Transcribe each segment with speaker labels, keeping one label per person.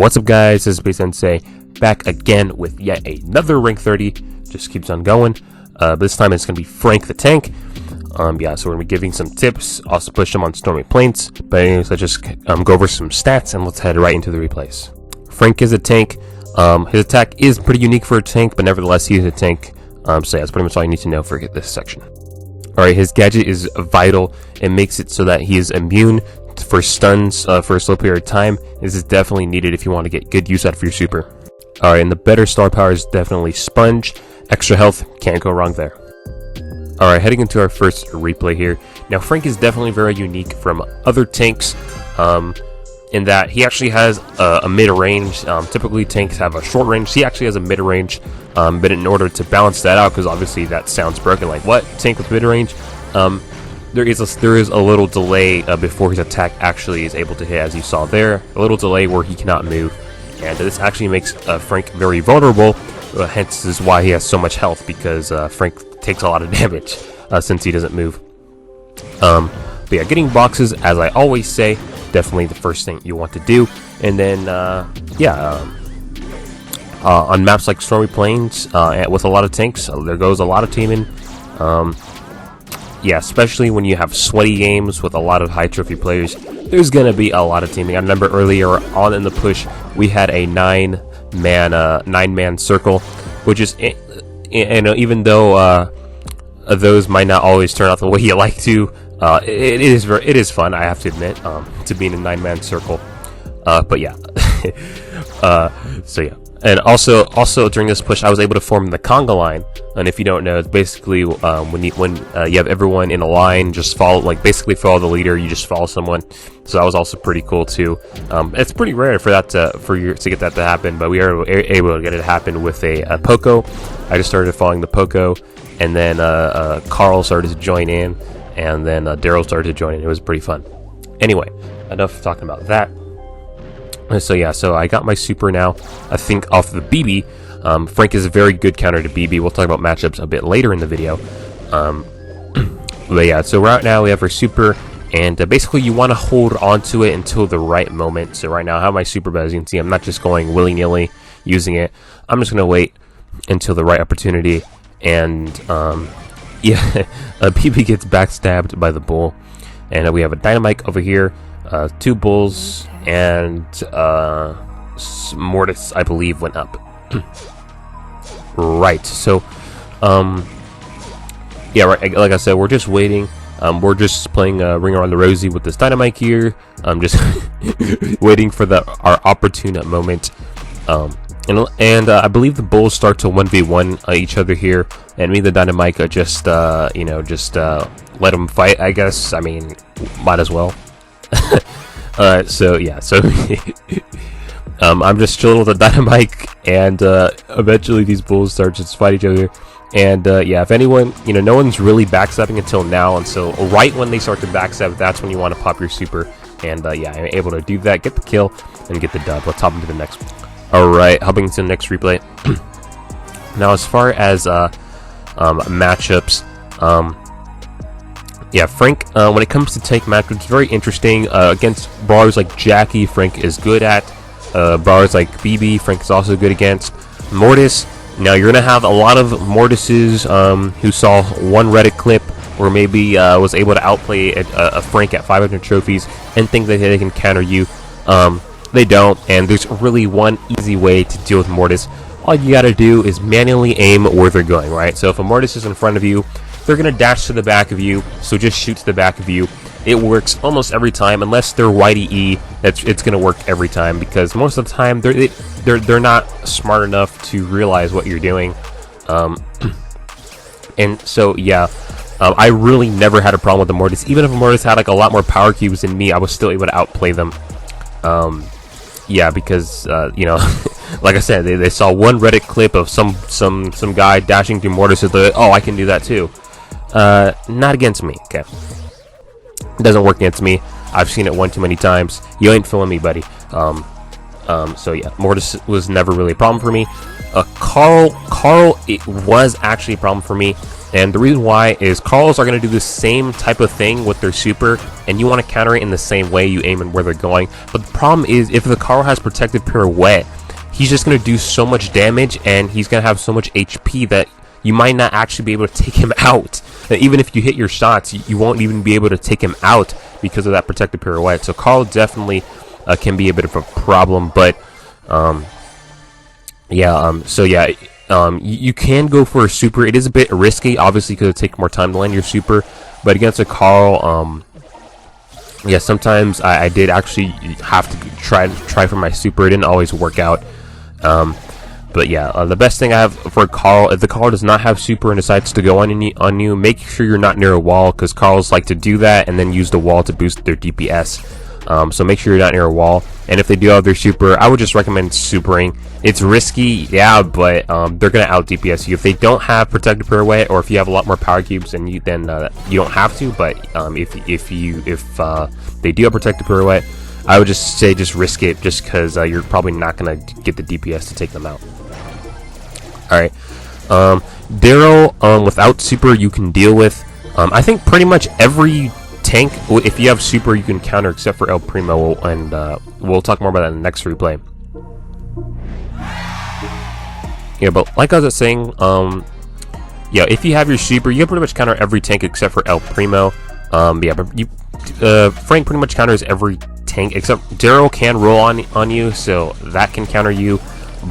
Speaker 1: What's up, guys? This is Beats Sensei back again with yet another rank 30. Just keeps on going. This time it's gonna be Frank the Tank. Yeah, so we're gonna be giving some tips, also push them on Stormy Plains. But anyways, let's just go over some stats and let's head right into the replays. Frank is a tank. His attack is pretty unique for a tank, but nevertheless he is a tank. So yeah, that's pretty much all you need to know for this section. Alright, his gadget is vital. It makes it so that he is immune for stuns for a slow period of time. This is definitely needed if you want to get good use out of your super. Alright, and the better star power is definitely Sponge. Extra health, can't go wrong there. Alright, heading into our first replay here. Now, Frank is definitely very unique from other tanks in that he actually has a mid-range. Typically tanks have a short range. He actually has a mid-range, but in order to balance that out, because obviously that sounds broken, like what? Tank with mid-range? There is a little delay before his attack actually is able to hit, as you saw there. A little delay where he cannot move, and this actually makes Frank very vulnerable. Hence is why he has so much health, because Frank takes a lot of damage since he doesn't move. But yeah, getting boxes, as I always say, definitely the first thing you want to do. And then on maps like Stormy Plains with a lot of tanks, there goes a lot of teaming. Yeah, especially when you have sweaty games with a lot of high trophy players, there's gonna be a lot of teaming. I remember earlier on in the push, we had a nine-man circle, which is, even though those might not always turn out the way you like to, it is fun, I have to admit, to be in a 9-man circle. But yeah, so yeah. And also during this push, I was able to form the conga line. And if you don't know, it's basically when you have everyone in a line, just basically follow the leader. You just follow someone. So that was also pretty cool too. It's pretty rare for that to get that to happen, but we are able to get it to happen with a Poco. I just started following the Poco, and then Carl started to join in, and then Daryl started to join in. It was pretty fun. Anyway, enough talking about that. So yeah, so I got my super now, I think, off the BB. Frank is a very good counter to BB. We'll talk about matchups a bit later in the video. But yeah, so right now we have our super, and basically you want to hold on to it until the right moment. So right now I have my super, but as you can see, I'm not just going willy-nilly using it. I'm just going to wait until the right opportunity. And yeah, BB gets backstabbed by the bull. And we have a dynamite over here, 2 bulls, and Mortis, I believe, went up. Right, so yeah, right, like I said, we're just waiting. We're just playing Ring Around the Rosie with this dynamite here. I'm just waiting for our opportune moment. And I believe the bulls start to 1v1 each other here, and me and the dynamite just let them fight, I guess. I mean, might as well. So yeah, so I'm just chilling with the dynamite, and eventually these bulls start to fight each other. And yeah, if anyone, no one's really backstabbing until now, and so right when they start to backstab, that's when you want to pop your super. And yeah, I'm able to do that, get the kill, and get the dub. Let's hop into the next one. Alright, hopping into the next replay. Now, as far as matchups, yeah, Frank, when it comes to tank matchups, it's very interesting. Against brawlers like Jackie, Frank is good at. Brawlers like BB, Frank is also good against. Mortis, now you're going to have a lot of Mortises who saw one Reddit clip or maybe was able to outplay a Frank at 500 trophies and think that they can counter you. They don't, and there's really one easy way to deal with Mortis. All you gotta do is manually aim where they're going, right? So if a Mortis is in front of you, they're gonna dash to the back of you, so just shoot to the back of you. It works almost every time, unless they're Whitey E. It's gonna work every time, because most of the time they're not smart enough to realize what you're doing. And so yeah, I really never had a problem with the Mortis. Even if a Mortis had like a lot more power cubes than me, I was still able to outplay them. Yeah, because like I said, they saw one Reddit clip of some guy dashing through Mortis, and they're like, oh, I can do that too. Not against me. Okay, it doesn't work against me. I've seen it one too many times. You ain't fooling me, buddy. So yeah, Mortis was never really a problem for me. Carl, it was actually a problem for me, and the reason why is Carls are going to do the same type of thing with their super, and you want to counter it in the same way. You aim and where they're going, but the problem is if the Carl has protective pirouette, he's just going to do so much damage, and he's going to have so much HP that you might not actually be able to take him out. And even if you hit your shots, you won't even be able to take him out because of that protective pirouette. So Carl definitely can be a bit of a problem, but you can go for a super. It is a bit risky, obviously, because it takes more time to land your super. But against a Carl, sometimes I did actually have to try for my super. It didn't always work out. But yeah, the best thing I have for Carl, if the Carl does not have super and decides to go on you, make sure you're not near a wall, because Carls like to do that and then use the wall to boost their DPS. So make sure you're not near a wall. And if they do have their super, I would just recommend supering. It's risky, yeah, but they're gonna out DPS you. If they don't have protective pirouette, or if you have a lot more power cubes, then you don't have to. But if they do have protective pirouette, I would just say just risk it, just because you're probably not gonna get the DPS to take them out. All right, Daryl without super you can deal with. I think pretty much every tank, if you have super, you can counter, except for El Primo, and we'll talk more about that in the next replay. Yeah, but like I was saying, if you have your super, you can pretty much counter every tank except for El Primo. But Frank pretty much counters every tank except Daryl can roll on you, so that can counter you.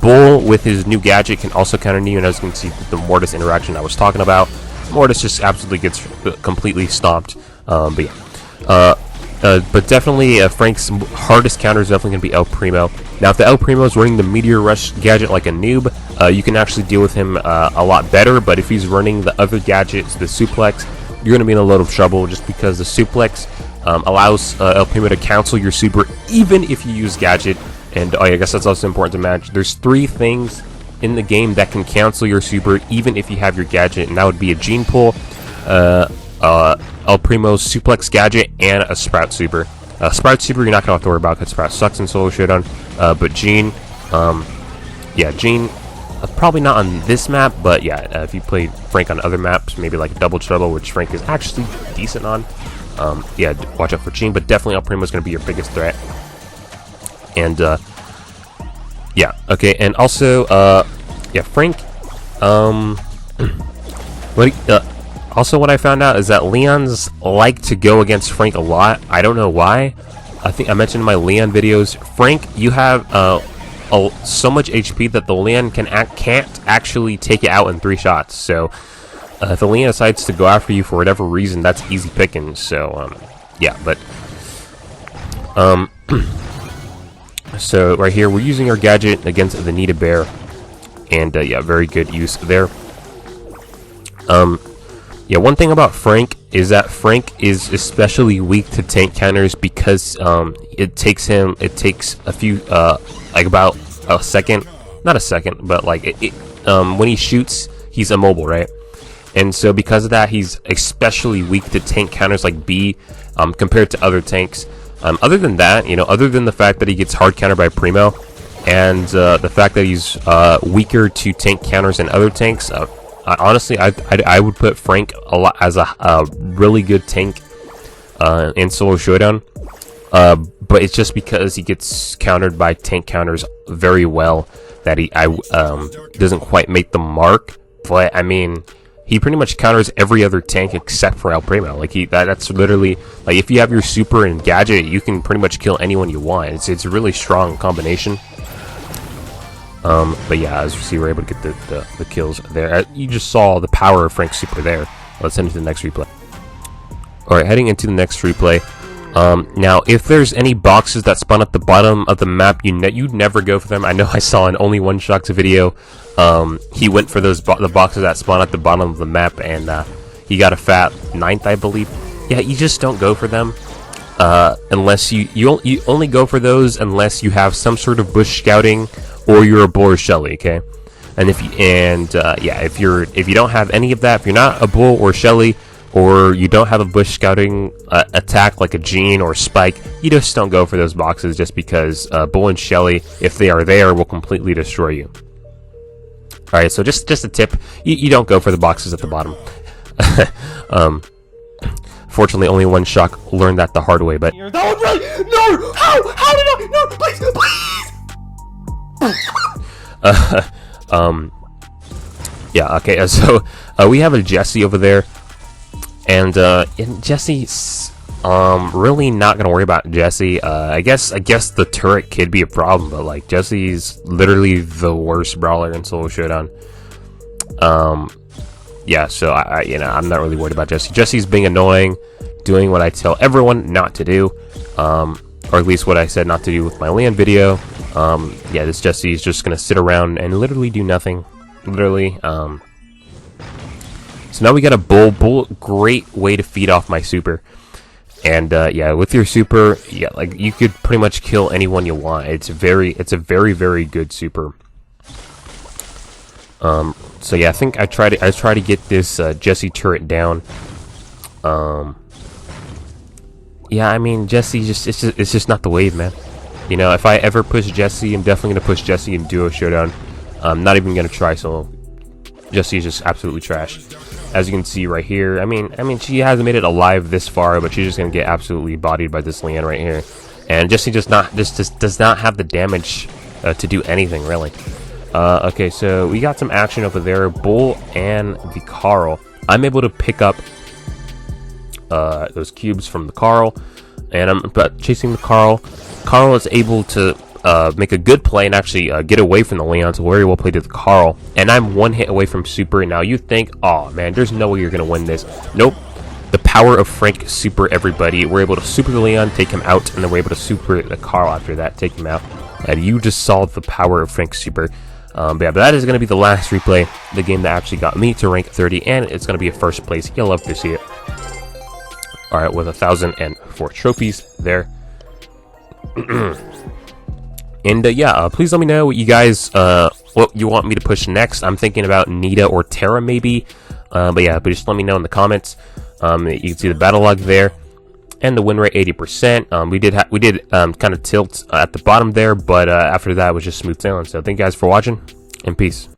Speaker 1: Bull with his new gadget can also counter you, and as you can see, the Mortis interaction I was talking about, Mortis just absolutely gets completely stomped. But definitely Frank's hardest counter is definitely going to be El Primo. Now, if the El Primo is running the Meteor Rush gadget like a noob, you can actually deal with him a lot better. But if he's running the other gadgets, the Suplex, you're going to be in a lot of trouble, just because the Suplex allows El Primo to cancel your super even if you use gadget. And I guess that's also important to match. There's 3 things in the game that can cancel your super even if you have your gadget, and that would be a Gene Pool, El Primo's Suplex gadget, and a Sprout super. Sprout super you're not going to have to worry about because Sprout sucks in Solo Showdown. But Gene, Gene, probably not on this map, but yeah, if you play Frank on other maps, maybe like Double Trouble, which Frank is actually decent on, watch out for Gene, but definitely El Primo is going to be your biggest threat. And okay, and also Frank, what I found out is that Leons like to go against Frank a lot. I don't know why. I think I mentioned in my Leon videos, Frank, you have so much HP that the Leon can't actually take it out in 3 shots. So if the Leon decides to go after you for whatever reason, that's easy pickings. So so right here we're using our gadget against the Nita Bear, and very good use there. One thing about Frank is that Frank is especially weak to tank counters, because it takes a few like about a second, not a second, but like when he shoots, he's immobile, right? And so because of that, he's especially weak to tank counters like B, compared to other tanks. Other than that, other than the fact that he gets hard countered by Primo, and the fact that he's weaker to tank counters than other tanks, honestly, I would put Frank a lot as a really good tank in Solo Showdown. But it's just because he gets countered by tank counters very well that he doesn't quite make the mark. But I mean, he pretty much counters every other tank except for El Primo. Like that's literally, like, if you have your super and gadget, you can pretty much kill anyone you want. It's a really strong combination. But yeah, as you see, we're able to get the kills there. You just saw the power of Frank's super there. Let's head into the next replay. Alright, heading into the next replay. Now, if there's any boxes that spawn at the bottom of the map, you'd never go for them. I know I saw in Only One Shock's video, he went for the boxes that spawn at the bottom of the map, and he got a fat 9th, I believe. Yeah, you just don't go for them. Unless you only go for those unless you have some sort of bush scouting, or you're a bull or Shelly, okay? And if you don't have any of that, if you're not a bull or Shelly, or you don't have a bush scouting attack like a Gene or Spike, you just don't go for those boxes, just because bull and Shelly, if they are there, will completely destroy you. Alright, so just a tip. You don't go for the boxes at the bottom. Fortunately, only one shock learned that the hard way, but...
Speaker 2: That was right! No! How did I? No, please!
Speaker 1: Yeah, okay, so we have a Jesse over there. And Jesse's really not gonna worry about Jesse. I guess the turret could be a problem, but like Jesse's literally the worst brawler in solo showdown. Yeah, so I'm not really worried about Jesse. Jesse's being annoying, doing what I tell everyone not to do, or at least what I said not to do with my land video. Yeah, this Jesse's just gonna sit around and literally do nothing, literally. So now we got a bull, great way to feed off my super. And yeah, with your super, yeah, like you could pretty much kill anyone you want. It's a very good super. So yeah, I think I try to get this Jesse turret down. Yeah, I mean Jesse it's just not the wave, man. You know, if I ever push Jesse, I'm definitely gonna push Jesse in duo showdown. I'm not even gonna try solo. Jesse is just absolutely trash. As you can see right here, I mean, she hasn't made it alive this far, but she's just gonna get absolutely bodied by this Leon right here. And Jesse just does not have the damage to do anything really. Okay, so we got some action over there. Bull and the Carl. I'm able to pick up those cubes from the Carl, and I'm chasing the Carl. Carl is able to make a good play and actually get away from the Leon, so very well played to the Carl. And I'm one hit away from super. Now you think, oh man, there's no way you're gonna win this. Nope. The power of Frank super everybody. We're able to super the Leon, take him out, and then we're able to super the Carl after that, take him out. And you just saw the power of Frank super. But yeah, but that is going to be the last replay, the game that actually got me to rank 30, and it's going to be a first place. You'll love to see it. Alright, with 1,004 trophies there. And yeah, please let me know what you guys, what you want me to push next. I'm thinking about Nita or Terra maybe. But yeah, but just let me know in the comments. You can see the battle log there. And the win rate 80%. We did kind of tilt at the bottom there, but after that it was just smooth sailing. So thank you guys for watching, and peace.